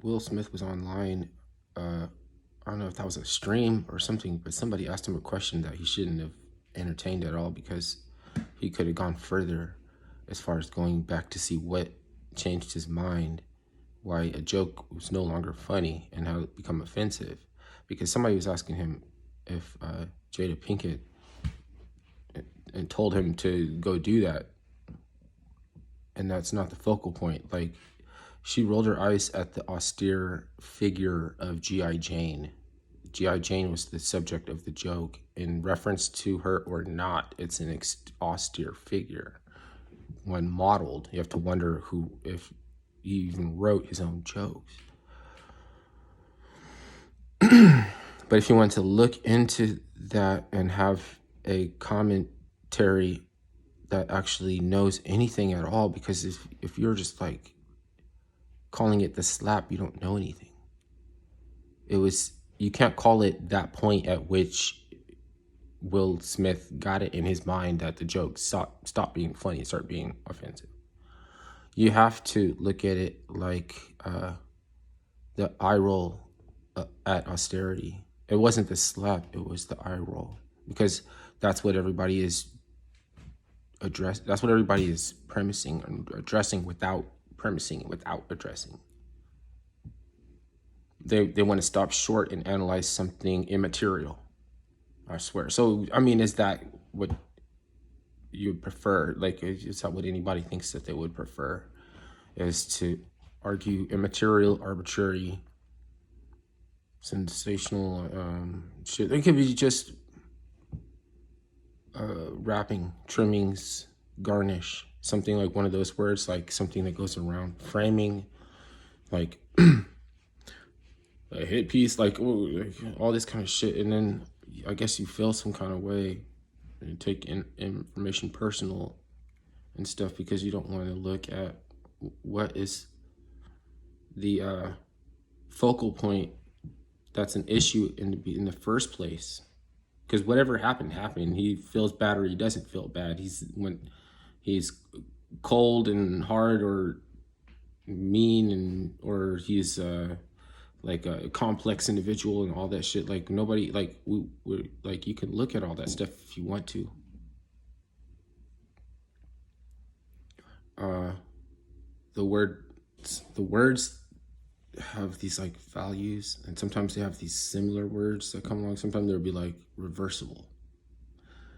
Will Smith was online. I don't know if that was a stream or something, but somebody asked him a question that he shouldn't have entertained at all because he could have gone further as far as going back to see what changed his mind, why a joke was no longer funny and how it become offensive. Because somebody was asking him if Jada Pinkett and told him to go do that, and that's not the focal point. Like, she rolled her eyes at the austere figure of G.I. Jane. G.I. Jane was the subject of the joke. In reference to her or not, it's an austere figure. When modeled, you have to wonder if he even wrote his own jokes. But if you want to look into that and have a commentary that actually knows anything at all, because if you're just like calling it the slap, you don't know anything. You can't call it that point at which Will Smith got it in his mind that the joke stopped being funny and started being offensive. You have to look at it like the eye roll at austerity. It wasn't the slap, it was the eye roll. Because that's what everybody is that's what everybody is premising and addressing without premising, without addressing. They want to stop short and analyze something immaterial, I swear. So, I mean, is that what you prefer? Like, is that what anybody thinks that they would prefer? Is to argue immaterial, arbitrary, sensational shit. It could be just wrapping, trimmings, garnish, something like one of those words, like something that goes around, framing, like a hit piece, like, ooh, like all this kind of shit. And then I guess you feel some kind of way and take information personal and stuff because you don't want to look at what is the focal point that's an issue in the first place. Because whatever happened. He feels bad or he doesn't feel bad. He's cold and hard or mean or he's like a complex individual and all that shit. Like nobody, like we like you can look at all that stuff if you want to. The words have these like values, and sometimes they have these similar words that come along. Sometimes they'll be like reversible.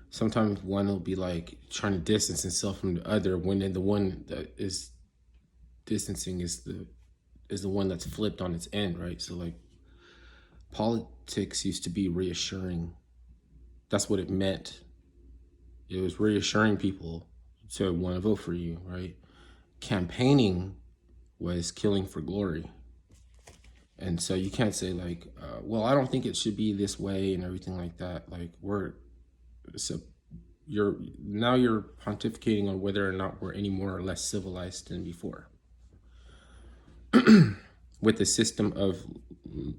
Sometimes one will be like trying to distance itself from the other, when then the one that is distancing is the one that's flipped on its end, right? So like politics used to be reassuring. That's what it meant. It was reassuring people to want to vote for you, right? Campaigning was killing for glory. And so you can't say like, well, I don't think it should be this way and everything like that. Like you're pontificating on whether or not we're any more or less civilized than before. With the system of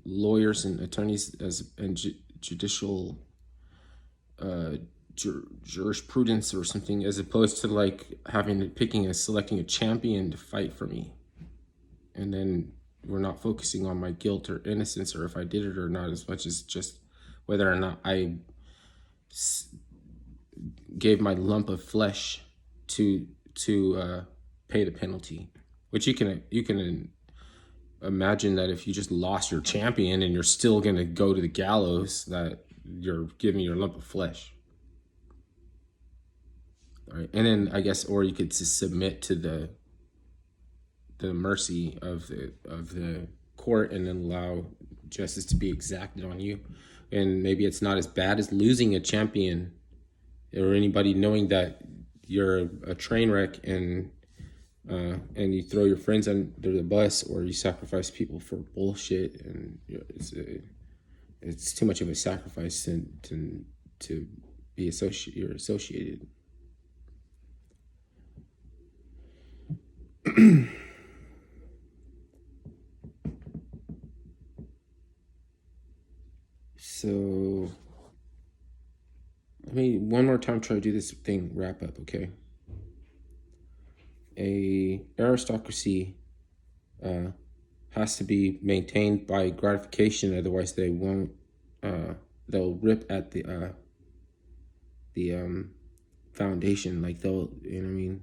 lawyers and attorneys and judicial jurisprudence or something, as opposed to like selecting a champion to fight for me, and then we're not focusing on my guilt or innocence or if I did it or not, as much as just whether or not I gave my lump of flesh to pay the penalty. Which you can imagine that if you just lost your champion and you're still gonna go to the gallows, that you're giving your lump of flesh. All right, and then I guess, or you could just submit to the mercy of the court and then allow justice to be exacted on you. And maybe it's not as bad as losing a champion or anybody knowing that you're a train wreck and you throw your friends under the bus or you sacrifice people for bullshit, and it's too much of a sacrifice to be associated. So, let me one more time try to do this thing wrap up, okay? A aristocracy has to be maintained by gratification, otherwise they won't. They'll rip at the foundation. Like they'll, you know what I mean.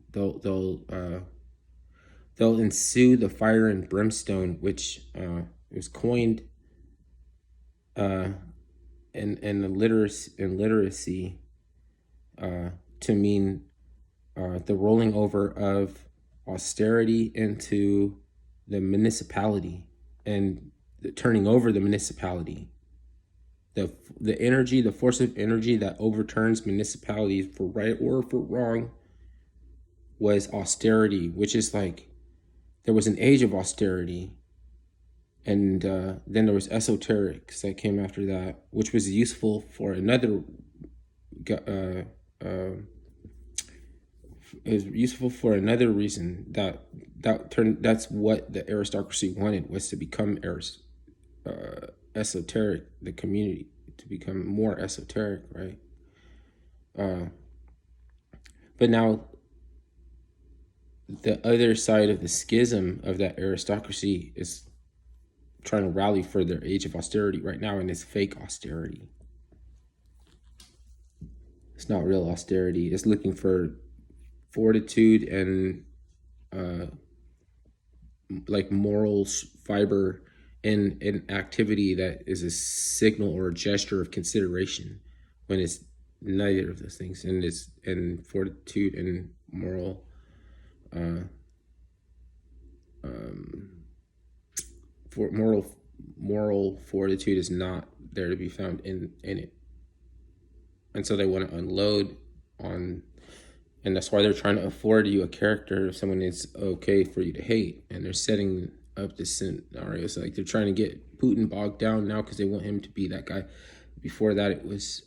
They'll ensue the fire and brimstone, which was coined in literacy to mean the rolling over of austerity into the municipality and the turning over the municipality. The energy, the force of energy that overturns municipalities for right or for wrong was austerity, which is like there was an age of austerity, and then there was esoterics that came after that, which was useful for another. Is useful for another reason that's what the aristocracy wanted, was to become esoteric, the community to become more esoteric, right? But now the other side of the schism of that aristocracy is trying to rally for their age of austerity right now, and it's fake austerity. It's not real austerity. It's looking for fortitude and like moral fiber in an activity that is a signal or a gesture of consideration, when it's neither of those things. And it's and fortitude and moral for moral fortitude is not there to be found in it. And so they want to unload on, and that's why they're trying to afford you a character, someone it's okay for you to hate. And they're setting up this scenario. It's like they're trying to get Putin bogged down now because they want him to be that guy. Before that, it was,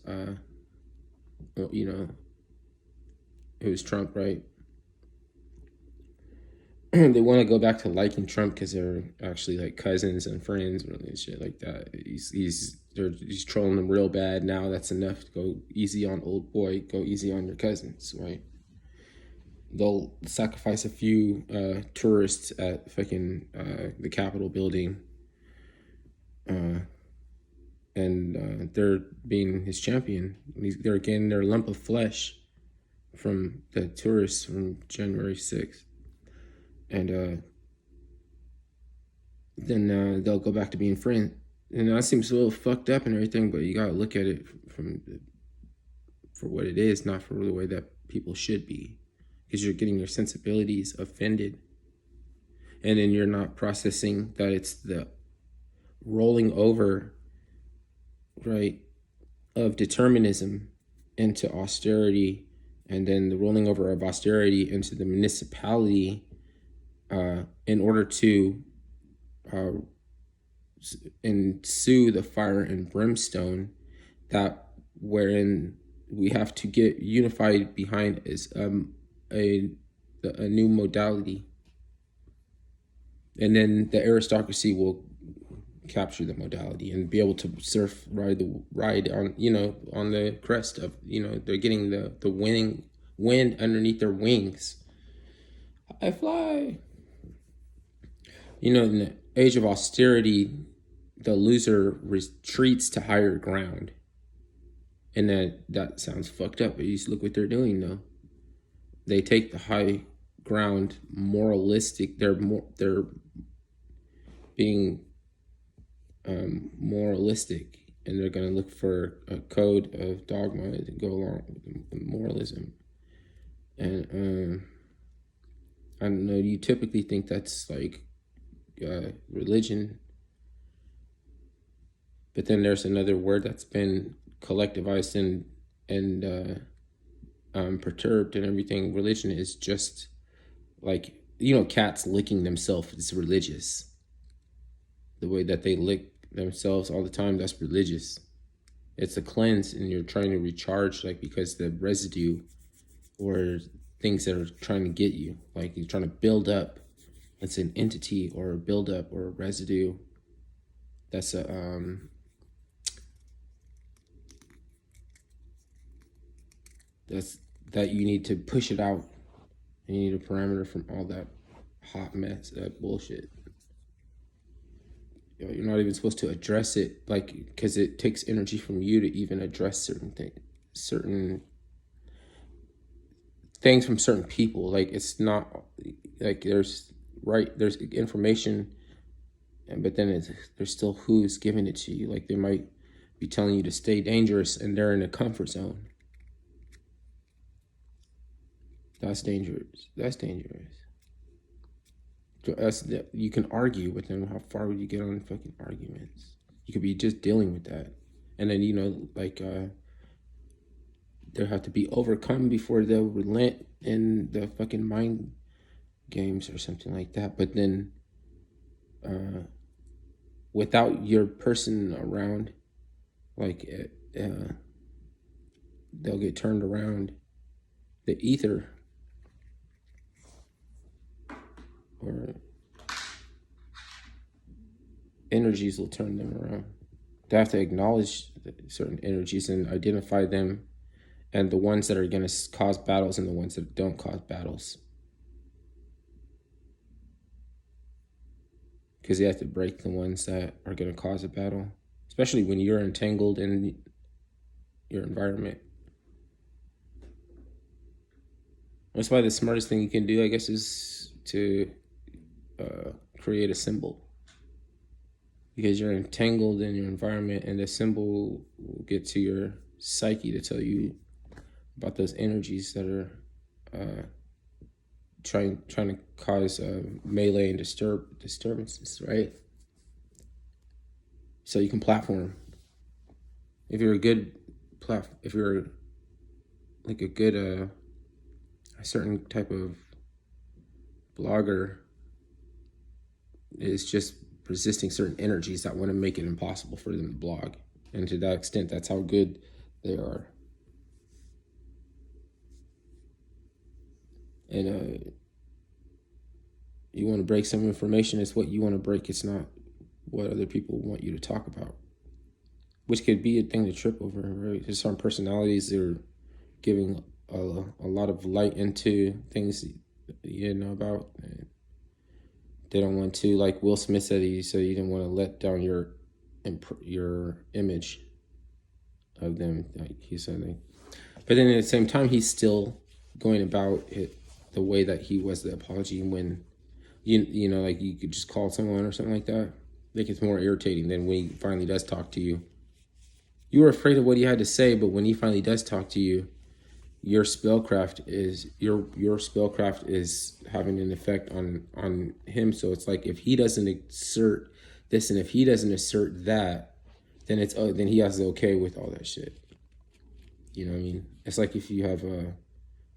it was Trump, right? They want to go back to liking Trump because they're actually like cousins and friends and shit like that. He's trolling them real bad now. That's enough to go easy on old boy. Go easy on your cousins, right? They'll sacrifice a few tourists at fucking the Capitol building, and they're being his champion. They're getting their lump of flesh from the tourists from January 6th. And then they'll go back to being friends. And that seems a little fucked up and everything, but you gotta look at it for what it is, not for the way that people should be. Because you're getting your sensibilities offended. And then you're not processing that it's the rolling over, right, of determinism into austerity, and then the rolling over of austerity into the municipality, in order to ensue the fire and brimstone, that wherein we have to get unified behind is a new modality. And then the aristocracy will capture the modality and be able to ride on, on the crest of, they're getting the wind underneath their wings. I fly. In the age of austerity, the loser retreats to higher ground. And that sounds fucked up, but you just look what they're doing though. They take the high ground moralistic. They're being moralistic, and they're going to look for a code of dogma to go along with moralism. And I don't know, you typically think that's like religion, but then there's another word that's been collectivized and perturbed and everything. Religion is just like, cats licking themselves. It's religious. The way that they lick themselves all the time, that's religious. It's a cleanse, and you're trying to recharge, like, because the residue or things that are trying to get you, like you're trying to build up. It's an entity or a buildup or a residue. That's that you need to push it out. And you need a parameter from all that hot mess, that bullshit. You're not even supposed to address it, like, because it takes energy from you to even address certain things from certain people. Like, it's not like there's information, but then there's still who's giving it to you. Like, they might be telling you to stay dangerous, and they're in a comfort zone. That's dangerous. You can argue with them. How far would you get on fucking arguments? You could be just dealing with that, and then like they'll have to be overcome before they'll relent in the fucking mind games or something like that. But then, without your person around, like they'll get turned around. The ether, or energies, will turn them around. They have to acknowledge certain energies and identify them, and the ones that are going to cause battles and the ones that don't cause battles. Because you have to break the ones that are going to cause a battle, especially when you're entangled in your environment. That's why the smartest thing you can do, I guess, is to create a symbol. Because you're entangled in your environment, and the symbol will get to your psyche to tell you about those energies that are trying to cause melee and disturbances, right? So you can platform. If you're a good if you're like a good a certain type of blogger is just resisting certain energies that want to make it impossible for them to blog, and to that extent, that's how good they are. And you want to break some information, it's what you want to break. It's not what other people want you to talk about, which could be a thing to trip over, right? There's some personalities that are giving a lot of light into things you didn't know about. They don't want to, like Will Smith said, he didn't want to let down your image of them, like he said. But then at the same time, he's still going about it the way that he was the apology. When you know, like, you could just call someone or something like that, like, it's more irritating than when he finally does talk to you. You were afraid of what he had to say, but when he finally does talk to you, your spellcraft is having an effect on him. So it's like, if he doesn't assert this and if he doesn't assert that, then then he has the okay with all that shit. You know what I mean? It's like if you have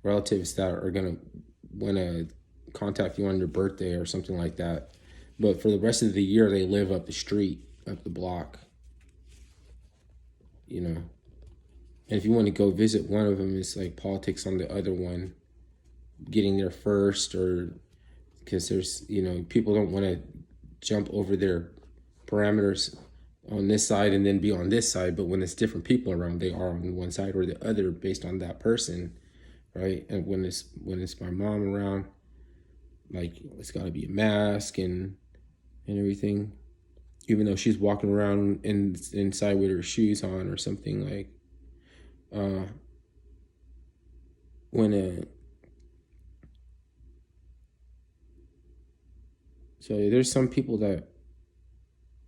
relatives that are gonna want to contact you on your birthday or something like that, but for the rest of the year they live up the street, up the block. You know. And if you want to go visit one of them, it's like politics on the other one, getting there first, or because there's, people don't want to jump over their parameters on this side and then be on this side. But when there's different people around, they are on one side or the other based on that person, right? And when it's my mom around, like, it's got to be a mask and everything, even though she's walking around inside with her shoes on or something, like. So there's some people that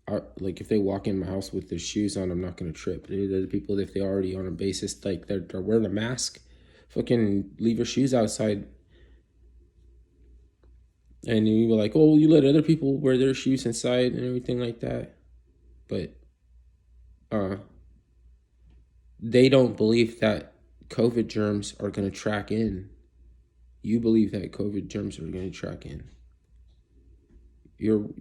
are like, if they walk in my house with their shoes on, I'm not gonna trip. There's other people, if they already on a basis, like, they're wearing a mask, fucking leave your shoes outside. And you were like, oh, you let other people wear their shoes inside and everything like that. But they don't believe that COVID germs are going to track in. You believe that COVID germs are going to track in. I'm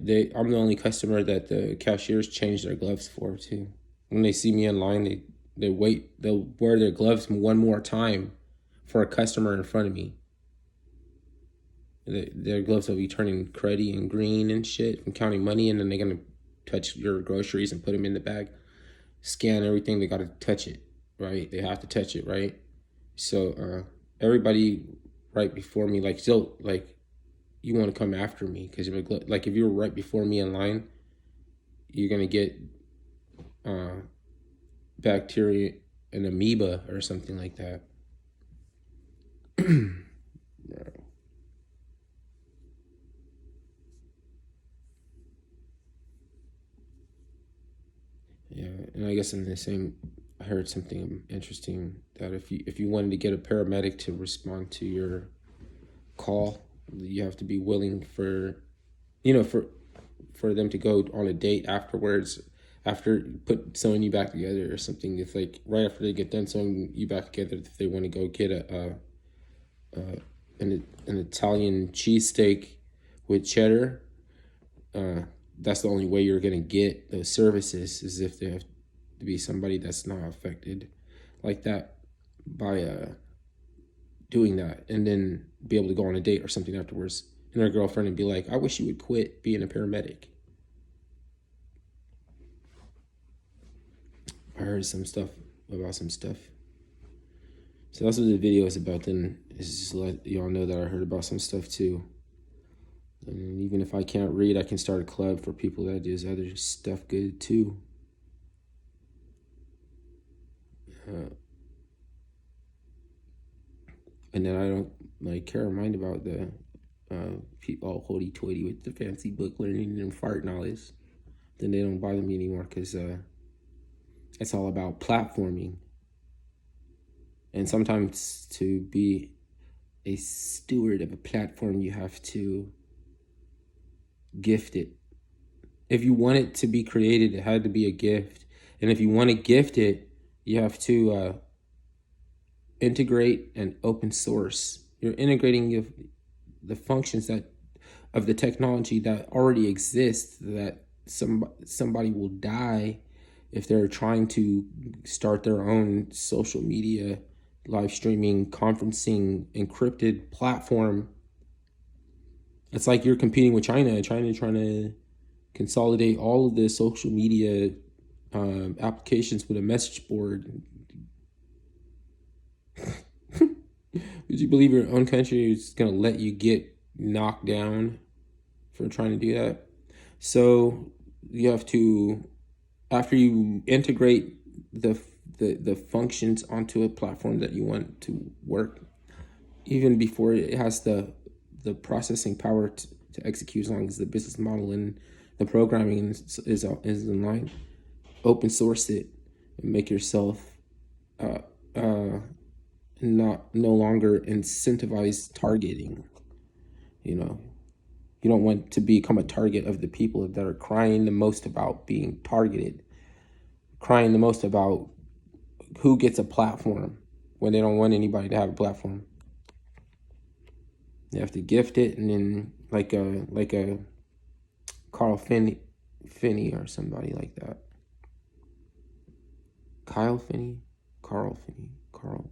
the only customer that the cashiers change their gloves for too. When they see me in line, they'll wear their gloves one more time for a customer in front of me. Their gloves will be turning cruddy and green and shit from counting money, and then they're gonna touch your groceries and put them in the bag, scan everything. They gotta touch it, right? They have to touch it, right? So everybody right before me, like, still, like, you want to come after me because you're like, if you were right before me in line, you're gonna get uh, bacteria, an amoeba or something like that. Yeah, and I guess in the same, I heard something interesting that if you wanted to get a paramedic to respond to your call, you have to be willing for, you know, for them to go on a date afterwards, after put sewing you back together or something. If, like, right after they get done sewing you back together, if they want to go get an Italian cheesesteak with cheddar, uh, that's the only way you're gonna get those services, is if they have to be somebody that's not affected like that by doing that, and then be able to go on a date or something afterwards, and her girlfriend and be like, I wish you would quit being a paramedic. I heard some stuff about some stuff. So that's what the video is about. Then is just let y'all know that I heard about some stuff too. And even if I can't read, I can start a club for people that does other stuff good too. And then I don't like care or mind about the people all hoity-toity with the fancy book learning and fart and all this. Then they don't bother me anymore because it's all about platforming. And sometimes to be a steward of a platform, you have to gift it. If you want it to be created, it had to be a gift. And if you want to gift it, you have to integrate and open source. You're integrating the functions that of the technology that already exists, that somebody will die if they're trying to start their own social media, live streaming, conferencing, encrypted platform. It's like you're competing with China trying to consolidate all of the social media applications with a message board. Would you believe your own country is going to let you get knocked down for trying to do that? So you have to, after you integrate the functions onto a platform that you want to work, even before it has the processing power to execute, as long as the business model and the programming is in line, open source it and make yourself no longer incentivize targeting. You know, you don't want to become a target of the people that are crying the most about being targeted, crying the most about who gets a platform when they don't want anybody to have a platform. You have to gift it, and then like a Carl Finney or somebody like that. Kyle Finney, Carl Finney, Carl.